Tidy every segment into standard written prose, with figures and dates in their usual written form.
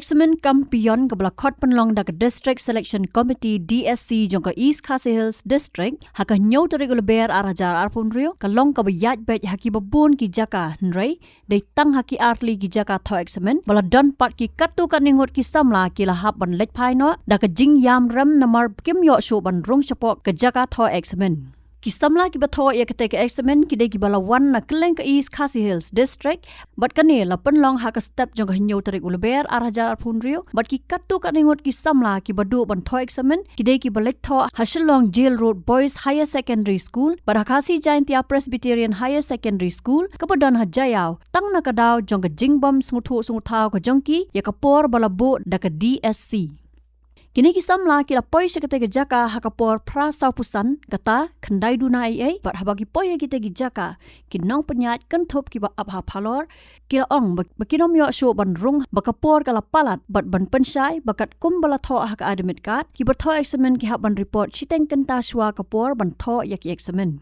examen kampion ke belakot penlong dak District Selection Committee DSC jongka East Khasi Hills District haka nyau dari leber arajar arpun rio kalong ka bayat bet haki babun ki jaka nrei dei tang haki artli ki jaka tho examen bala don pat ki katu kan ningot ki samla ki lahap ban lek phai no dak jing yam ram namar kim yo sho ban rong chapok ke jaka tho examen Kisamla ki batho ya kete ke examen ki de ki balawan na keleng ke East Khasi Hills District bat kane la penlong ha ka step jong ka nyau tarik uleber arajar pun rio bat ki katu ka ningot ki samla ki badu ban tho examen ki de ki balek tho Hashelong Jail Road Boys Higher Secondary School bar Khasi Jaintia Presbyterian Higher Secondary School kepadan hajayau tang na kadau jong ka jingbom sunguthaw ka jongki ya ka por balabo da ka DSC Kini kisamla kila poi sekete jaka hakapor prasau pusan kata kendai duna ai bat habagi poi kita jaka kinang penyat kenthop ki ba abha phalor kila ong bakinom yo show ban rung bakapor kala palat bat ban pensai bakat kum bala tho hak admit card ki bat tho examen ki hak ban report chiteng kenta shwa kapor ban tho yak examen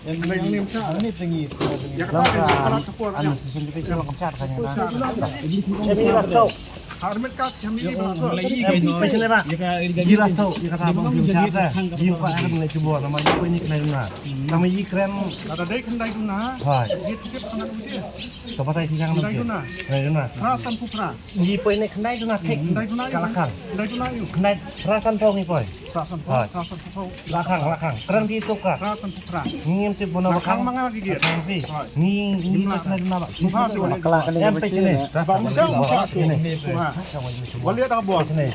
Ini tinggi. Ya anu susun spesial lengkap kayaknya. Harmet kat kami ini Spesial Pak. Di rastau, di kata abang belum cara. Di Pak ada mulai coba nama itu ini kena guna. Nama ini keren. ada dek kendai guna. Hai. Kita pernah begitu. Coba saya sih jangan Kendai guna. Kena guna. Rasan putra. Di Pak ini kena guna tek. Kendai guna. Kalakang. Kendai guna yuk. Kena rasan tong ni Pak. Rasan putra. Rasan putra. Lakang. Keren di itu kak. Rasan putra. Ngim tu bono Lakang bakang. mana lagi dia? Ni kena guna Pak. Suha suha. Kelak yang pe sini. Bangsa musa suha. Walia tak buat. Sini.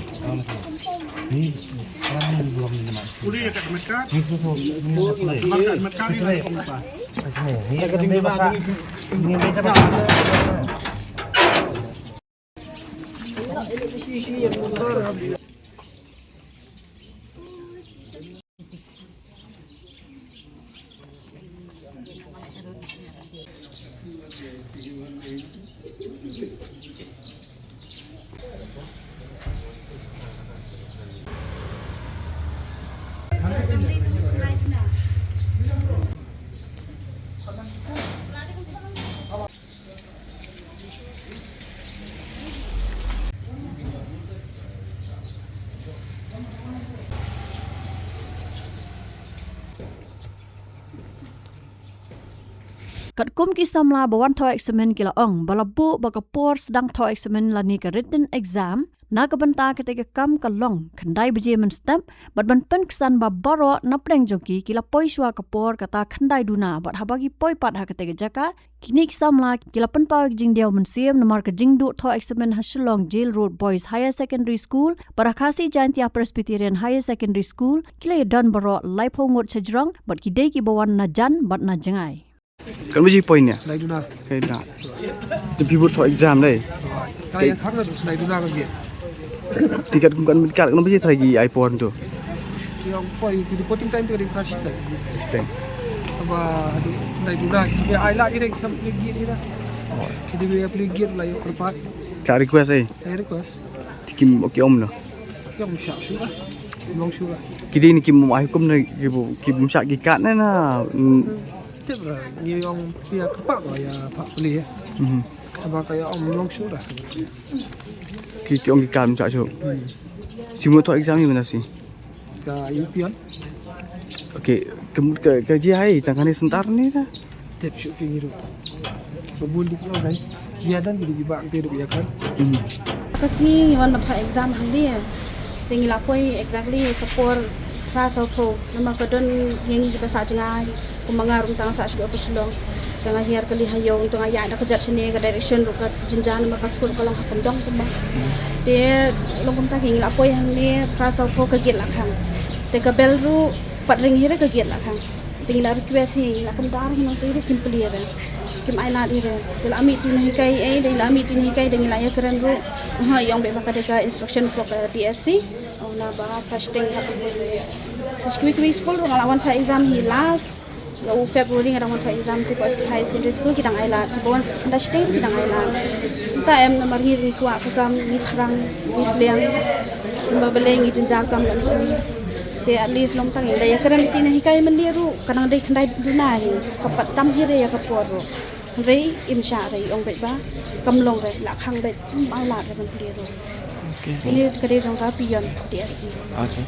Ni kami belum ni Mas. Uli ya kat mereka. Ni susu. Maka mereka ni lah apa? Ni ketinggi bahasa. Ni baca bahasa. Kat kum ki samla bawan tho examen kila ong balabu bakapor sedang tho examen lani ka written exam na kabanta ketika kam kalong khandai beje men step bat ban pen kesan ba baro na preng joki kila poi shwa kapor kata khandai duna bat habagi poi pat ha ketika jaka kini samla kila pen pau jing diaw men siem namar ka jing du tho examen Hashelong Jail Road Boys Higher Secondary School bar Khasi Jaintia Presbyterian Higher Secondary School kila dan baro laipo ngot chajrang bat ki dei ki bawan na jan bat na jangai Kan biji poinnya? Kendai guna. Kayak dah. Jadi buat for exam deh. Kaya hak na kendai guna lagi. Tiket kan mikat kan biji lagi iPhone tu. Yang poi di reporting time tu di kasih tak. Sistem. Apa kendai guna. Ya ai lah ini kam lagi ni dah. Jadi dia pergi lah yuk kerpat. Kak request eh. Saya request. Tikim okey om no. Yang syak sudah. Long sudah. Kini ni kim ai kum ni kim syak gikat na. Tip lah. Ni yang pihak kepak lah ya Pak Peli ya. Apa kayak om long sudah. Ki om gikat syak so. Cuma tu exam ni mana sih? Ka Yupian. Okey, kerja hai tangani sentar ni dah. Tip syuk ni tu. Babul di pulau kan. Dia dan di bak tu dia kan. Kasi wan matha exam handi tingi lapoi exactly kapor prasau tho nama kadon yangi kita sa jangai kumangarung tang sa shlo paslong tanga hiar kali hayo tanga ya da kajat sini ka direction ru ka jinjan nama paskul kalang hakam dong kuma de longkum ta kingi lapoi handi prasau tho ka git lakhang te ka bel ru pat ring hira ka git lakhang tingi la request hi lakum dar hinang tu kim clear kim ai la dire til ami tu nahi kai ai de ami tu nahi kai de ngila ya keren ru ha yang be maka de instruction for DSC ona ba fasting ha ko Kwi school ngalawan tha exam hi last Lalu Februari ngarang mau exam di pos high secondary school kita ngailan, bawan kita stay kita ngailan. Kita nomor ni kuat kam ni terang ni seliang, nomor beleng ni jenjang kam dan ni. Dia at least long tang ya kerana di sini hikai mendiru, kadang dia kendai dunai, kapat tam hire ya kaporo. Rei imsha rei ong bet ba, kam long rei lak hang bet malat rei mendiru. Ini kerja jangka pion DSC. Okay.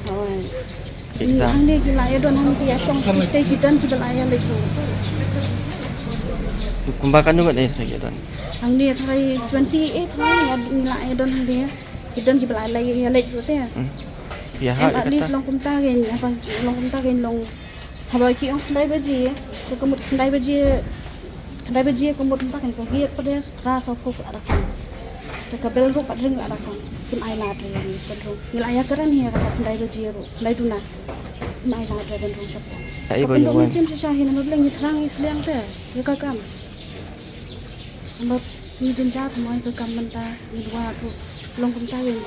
Exam. Hang dia gila ya don hang dia syong stay kita laya lagi. Kumbakan juga deh saya don. Hang dia thai 28 hari ya gila ya don hang dia. Kita laya ya lagi tu ya. Ya At least long kumta gen apa long kumta gen long habai ki ong dai baji so kemut dai baji kemut kumta kan ko giat pedes rasa ko ada kan. Kabel ro padring ada kan. Kim ai la re ni pedro. Nila ya keran ya kata dai baji ro. Dai duna. Mai la re ben ro shop. Ai ba yuan. Sim syahin no bleng ni terang isliang te. Ka kam. Ambat ni jenjat mo ka kam menta ni dua ko long kumta gen.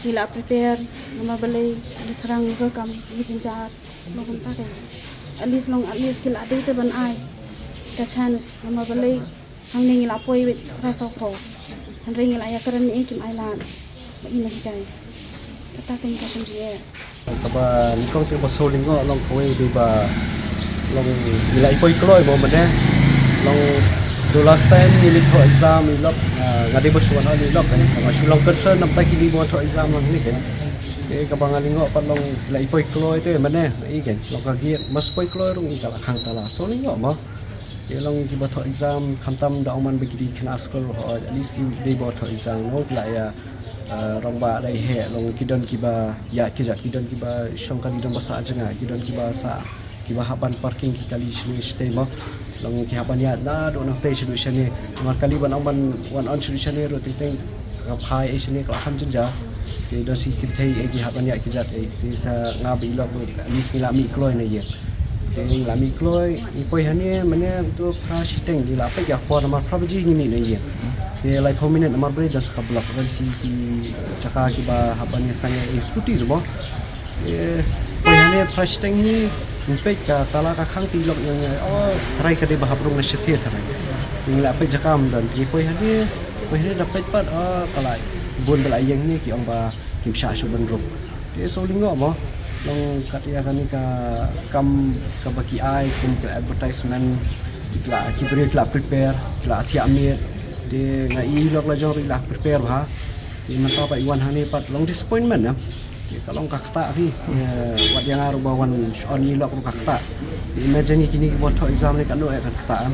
Nila prepare nama balai di terang ke kam jenjat long kumta gen. At least kila ada te ban ai. Ka chance nama balai hang ni la poi rasa ko. Ring la ya keran ni kim ai la. Ini hikai. Kata kan ka semji. Kaba ni kong te bosol lingo long kowe di ba long nilai poi kloi bo mane long the last time ni litho exam ni lok ngadi bosuan ni lok kan ma sulong concern nam ta kini bo tho exam lang ni kan e kaba ngalingo pat long nilai poi kloi te mane i kan long ka gi mas poi kloi rung i kala khang tala so lingo mo e long ki ba tho exam khamtam da man begidi kan askol ho at least di bo tho exam no la ya rong ba dai he long kidon kiba ya kijat kidon kiba shongkan kidon basa jenga kidon kiba sa kiba hapan parking kali shini stay mo long ki hapan ya na do na te solution ni mar kali ban aman one on solution ni ro ting ngap hai e sini ka ham jenja ke do si kitai e ki hapan ya kijat e ti sa ngabi lok lis ni la mi kloi na ye te la mi kloi i poi hane mane to pra shiteng di la pa ya por ma prabaji ni na ye dia like prominent nomor beri dan sekolah kan si cakap kita habannya sangat eksekutif boh. Pihaknya fresh tank ni mungkin kalau kakang tilok yang try ke dia bahaprung nasihat try. Yang lapai jakam dan pihaknya dapat pat kalau bun belayang ni ki orang kim syashu benruk. Dia solingo boh. Long katanya kan ni kam bagi ai kum ke advertisement kita beri kita prepare kita tiamir di ngai lok la jong lah prepare ha di masa pa iwan hani pat long disappointment ya kalau kakta ri wat yang aru bawan on ni lok kakta imagine kini ki botho exam ni kan do kakta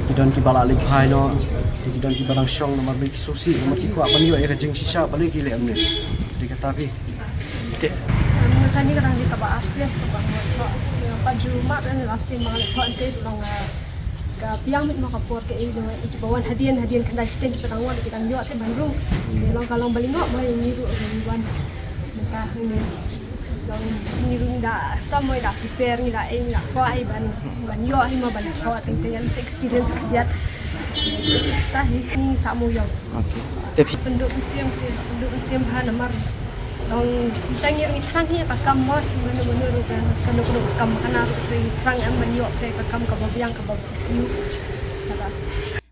kidon ki bala lik phai no kidon ki barang shong nomor bi susi nomor ki kwa pani ya jeng sisa balik ki le amne di kata ri te tadi kadang di kaba asli pa Jumat ni last time mal tho ante long ka piang mit makapor ke ino ikibawan hadian kandai steng kita tangwa kita nyo ate bandung long kalong balingo mo niru wan maka ni long niru da tamoy da prepare ni da en la ko ai ban yo ai mo ban ko ting ting experience kiat tahi ni samu yo Tapi penduk siam ha namar long tangir ni thang ni ka kam mo menu kan kam kana thang am ban yo pe ka kam ka babiang ka babiu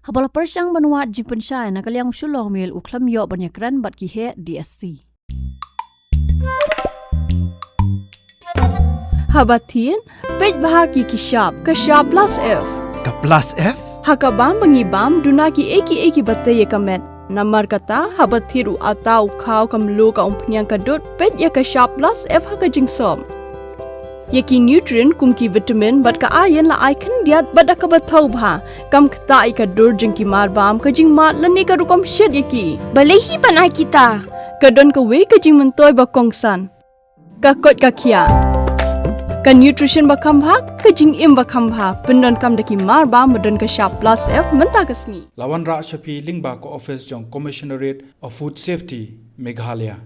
Habala persyang banwa jimpen syai nakaliang sulong mil uklam yo banyakran bat ki he DSC. Habatin pej bahagi kishap kashap plus F. Ka plus F? Hakabam bangibam dunaki eki batay kamet. Namar kata habathiru atau kau kamlu ka umpnyang kadut pet ya ka sharp plus F ha ka jingsom. Yaki nutrient kumki vitamin bat ka iron la icon diat bada ka bathau bha kam kata i ka dur jingki marbam ka jing mat lani ka rukom shed yaki. Balehi banai kita. Kadon ka we ka jing mentoy ba kongsan. Ka kot ka kia. Ka nutrition ba khambha ka jing im ba khambha pendon kam daki marbam medon ka sharp plus F menta ka sni. Lawan Ra Shafi Lingba ko office jong Commissionerate of Food Safety Meghalaya.